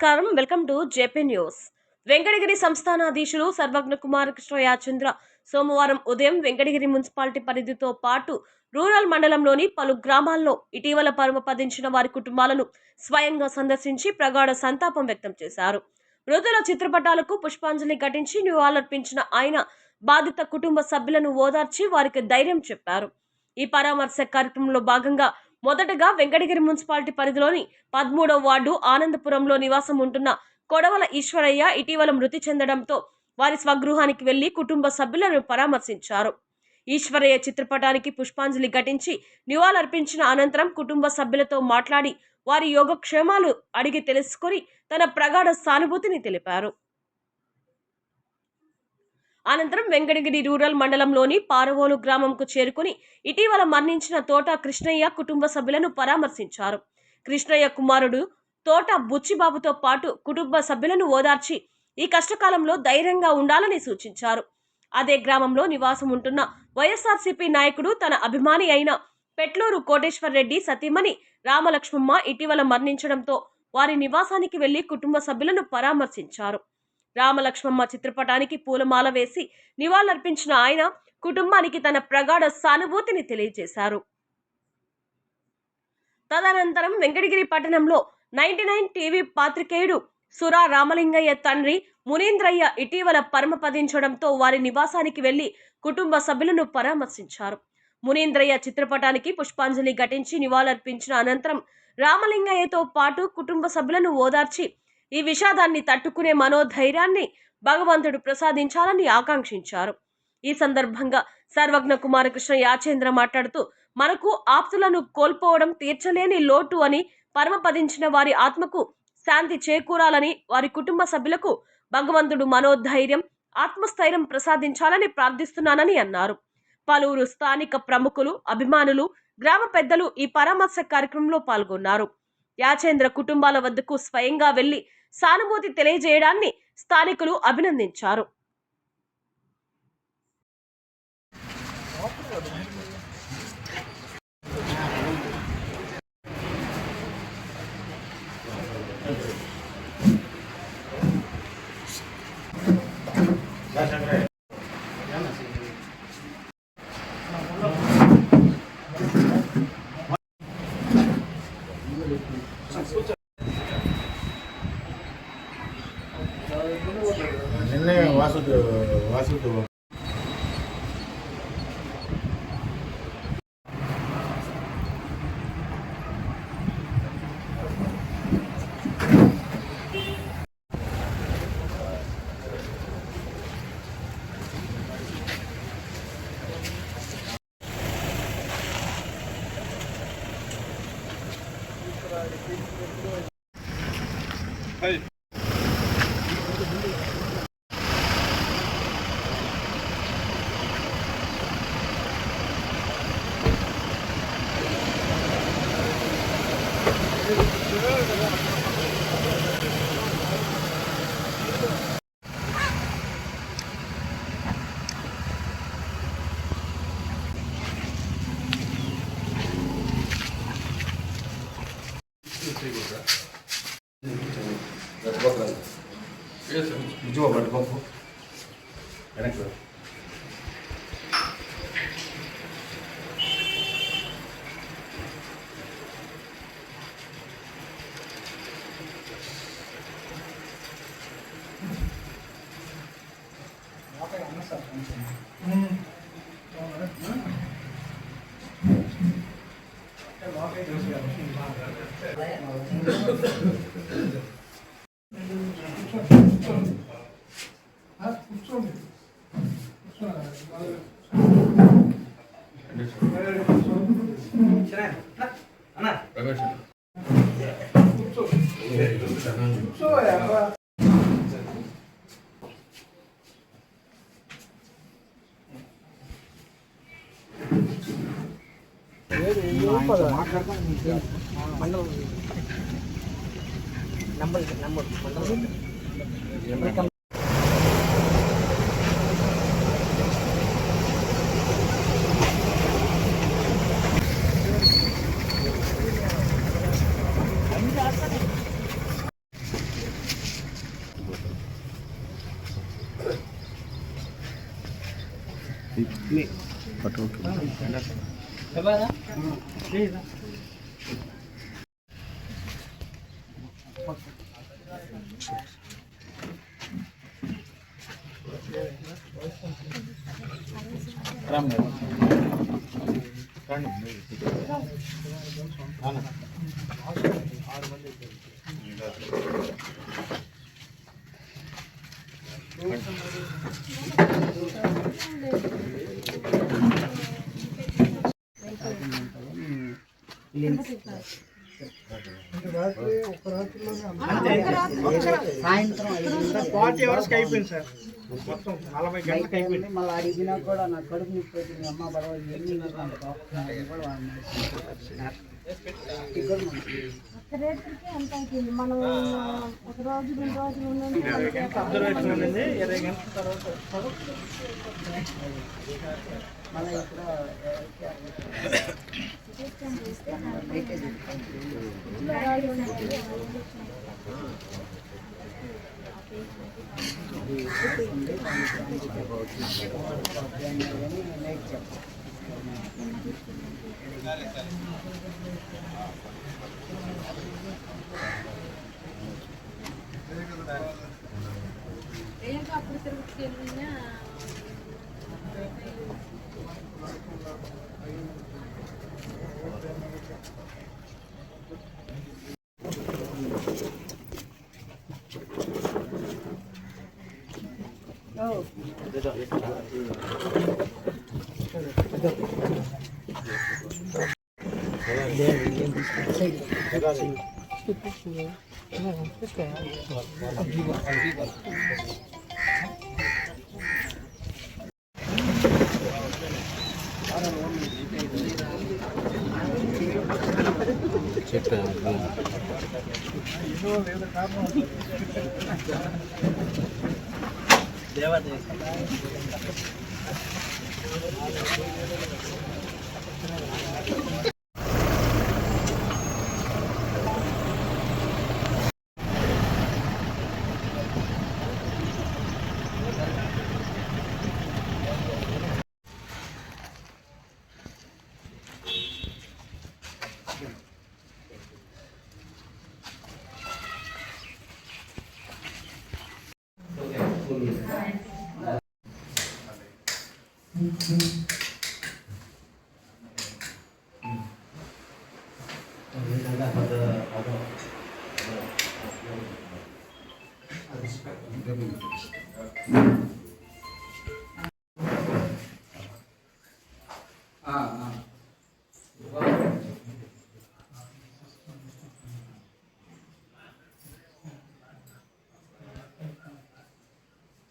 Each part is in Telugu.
నమస్కారం. Welcome to JP news. Venkatagiri సంస్థానాధీశులు సర్వజ్ఞ కుమార్ కృష్ణ యాచంద్ర సోమవారం ఉదయం వెంకటగిరి మున్సిపాలిటీ పరిధితో పాటు రూరల్ మండలంలోని పలు గ్రామాల్లో ఇటీవల పరమపదించిన వారి కుటుంబాలను స్వయంగా సందర్శించి ప్రగాఢ సంతాపం వ్యక్తం చేశారు. మృతుల చిత్రపటాలకు పుష్పాంజలి ఘటించి నివాళులర్పించిన ఆయన బాధిత కుటుంబ సభ్యులను ఓదార్చి వారికి ధైర్యం చెప్పారు. ఈ పరామర్శ కార్యక్రమంలో భాగంగా మొదటగా వెంకటగిరి మున్సిపాలిటీ పరిధిలోని 13వ వార్డు ఆనందపురంలో నివాసం ఉంటున్న కొడవల ఈశ్వరయ్య ఇటీవల మృతి చెందడంతో వారి స్వగృహానికి వెళ్లి కుటుంబ సభ్యులను పరామర్శించారు. ఈశ్వరయ్య చిత్రపటానికి పుష్పాంజలి ఘటించి నివాళులర్పించిన అనంతరం కుటుంబ సభ్యులతో మాట్లాడి వారి యోగక్షేమాలు అడిగి తెలుసుకొని తన ప్రగాఢ సానుభూతిని తెలిపారు. అనంతరం వెంకటగిరి రూరల్ మండలంలోని పారవోలు గ్రామంకు చేరుకుని ఇటీవల మరణించిన తోట కృష్ణయ్య కుటుంబ సభ్యులను పరామర్శించారు. కృష్ణయ్య కుమారుడు తోట బుచ్చిబాబుతో పాటు కుటుంబ సభ్యులను ఓదార్చి ఈ కష్టకాలంలో ధైర్యంగా ఉండాలని సూచించారు. అదే గ్రామంలో నివాసం ఉంటున్న వైఎస్ఆర్సీపీ నాయకుడు తన అభిమాని అయిన పెట్లూరు కోటేశ్వర్ రెడ్డి సతీమణి రామలక్ష్మమ్మ ఇటీవల మరణించడంతో వారి నివాసానికి వెళ్లి కుటుంబ సభ్యులను పరామర్శించారు. రామలక్ష్మమ్మ చిత్రపటానికి పూలమాల వేసి నివాళులర్పించిన ఆయన కుటుంబానికి తన ప్రగాఢ సానుభూతిని తెలియజేశారు. తదనంతరం వెంకటగిరి పట్టణంలో 99 టీవీ పాత్రికేయుడు సురా రామలింగయ్య తండ్రి మునీంద్రయ్య ఇటీవల పరమపదించడంతో వారి నివాసానికి వెళ్లి కుటుంబ సభ్యులను పరామర్శించారు. మునీంద్రయ్య చిత్రపటానికి పుష్పాంజలి ఘటించి నివాళులర్పించిన అనంతరం రామలింగయ్యతో పాటు కుటుంబ సభ్యులను ఓదార్చి ఈ విషాదాన్ని తట్టుకునే మనోధైర్యాన్ని భగవంతుడు ప్రసాదించాలని ఆకాంక్షించారు. ఈ సందర్భంగా సర్వజ్ఞ కుమారకృష్ణ యాచేంద్ర మాట్లాడుతూ మనకు ఆప్తులను కోల్పోవడం తీర్చలేని లోటు అని, పరమపదించిన వారి ఆత్మకు శాంతి చేకూరాలని, వారి కుటుంబ సభ్యులకు భగవంతుడు మనోధైర్యం ఆత్మస్థైర్యం ప్రసాదించాలని ప్రార్థిస్తున్నానని అన్నారు. పలువురు స్థానిక ప్రముఖులు అభిమానులు గ్రామ పెద్దలు ఈ పరామర్శ కార్యక్రమంలో పాల్గొన్నారు. యాచేంద్ర కుటుంబాల వద్దకు స్వయంగా వెళ్లి సానుభూతి తెలియజేయడాన్ని స్థానికులు అభినందించారు. నిన్నే వాసుదేవ్ విజయ పట్టుకోపు వెనక్కి నంబర్ సాయంత్రం 40 అవర్స్కి అయిపోయింది సార్, మొత్తం 40 గంటలకు అయిపోయింది. మళ్ళీ అడిగినా కూడా నా కడుపు నొప్పి వచ్చింది, అమ్మ బడవ మనం ఒక రోజు 2 రోజులు 20 గంటలు అబ్జర్వేషన్ ఉండింది, 20 గంటల తర్వాత మళ్ళీ ఇప్పుడు అప్పుడు తిరుగుతున్నా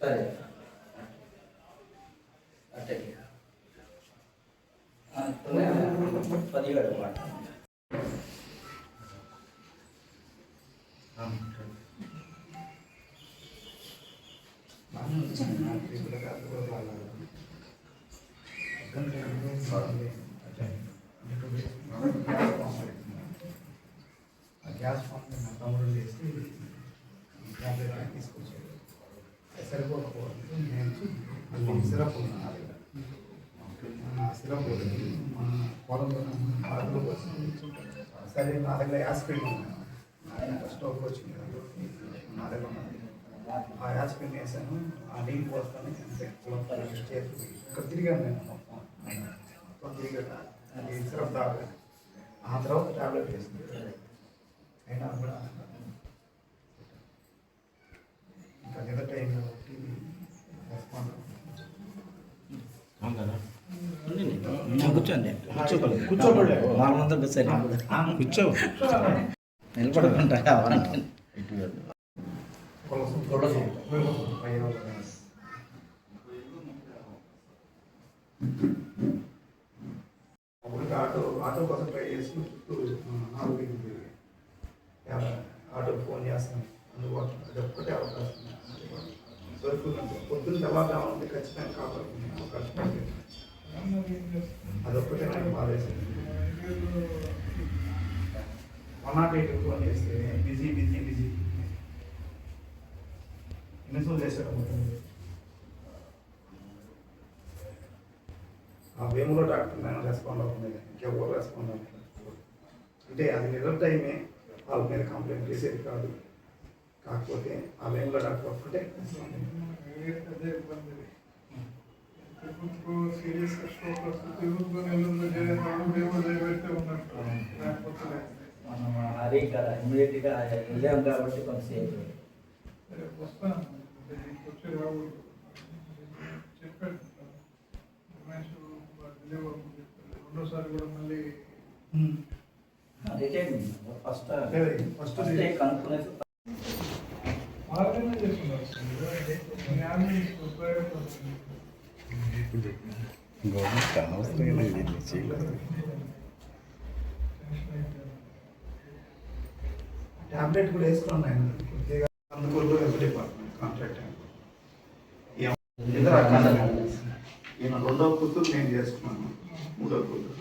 సరే అంటే 17 మాట గ్యాస్ ఫామ్ నా తమ్ముడు చేసి ట్యాబ్లెట్ తీసుకొచ్చాడు, సరిపోకపోతే నేను సిరప్ సిరప్ మన పొలంలో ఆటలు సరే నా దగ్గర యాస్పిరిన్ స్టోక్ వచ్చింది, నా దగ్గర ఉన్నది ఆ యాస్పిరిన్ వేసాను, ఆ నీళ్ళు పోస్తాను చేసి ఇక్కడ తిరిగాను నేను మొత్తం తిరిగాక అది సిరప్ తాగా ఆ తర్వాత ట్యాబ్లెట్ వేసింది అయినా కూడా ఇంకా ఎదట కూర్చోండి కూర్చోపడలేదు వాళ్ళ ముందు కూర్చో నిలబడకుండా ఆటో కోసం ట్రై చేసి ఆటో ఫోన్ చేస్తాను అందుబాటులో అది ఒక్కటే అవకాశం దొరుకుతుంది. పొద్దున్న తెల్లవారుజామున ఉంటే ఖచ్చితంగా కాపాడుతుంది అవకాశం పడుతుంది, అదొక్కటే నాకు బాధేసింది. 108 ఫోన్ చేస్తే బిజీ ఎన్నిసార్లు చేశారు మొత్తం ఆ వేములో డాక్టర్ నేను రెస్పాండ్ అవుతుంది కానీ ఇంకెవరు రెస్పాండ్ అవ్వలేదు. అంటే అది నిజం టైమే, వాళ్ళ మీద కంప్లైంట్ చేసేది కాదు. కాకపోతే ఆ వేములో డాక్టర్ ఒక్కటే రెస్పాండ్ అయ్యింది. సీరియస్గా స్ట్రోక్ వస్తుంది, తిరుగుతూ నెల్లూరులో చేరేవాళ్ళు మేము దయపెడితే ఉన్నట్టు లేకపోతే మనం అది కదా ఇమీడియట్గా వెళ్ళాం కాబట్టి కొంతసేపు వస్తాను వచ్చే రావు చెప్పాడు రమేష్ రెండోసారి కూడా మళ్ళీ ఫస్ట్ ఫస్ట్ కనుక్కునేసి ఆర్గనైజ్ చేస్తున్నారు అంబులెన్స్ ప్రైవేట్ వస్తుంది. గవర్నమెంట్ అనవసరంగా దీన్ని చేయలేదు. ట్యాబ్లెట్ కూడా వేసుకున్నాను కొద్దిగా అందుకోలు డిపార్ట్మెంట్ కాంట్రాక్ట్ ఇద్దరు అక్కడ ఈయన రెండో కూతురు నేను చేసుకున్నాను, మూడో కూతురు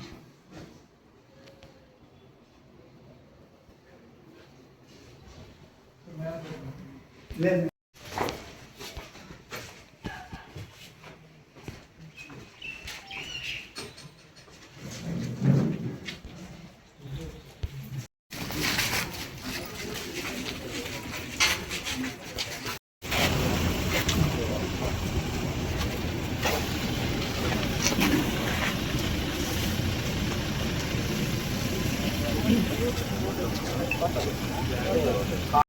లేదు.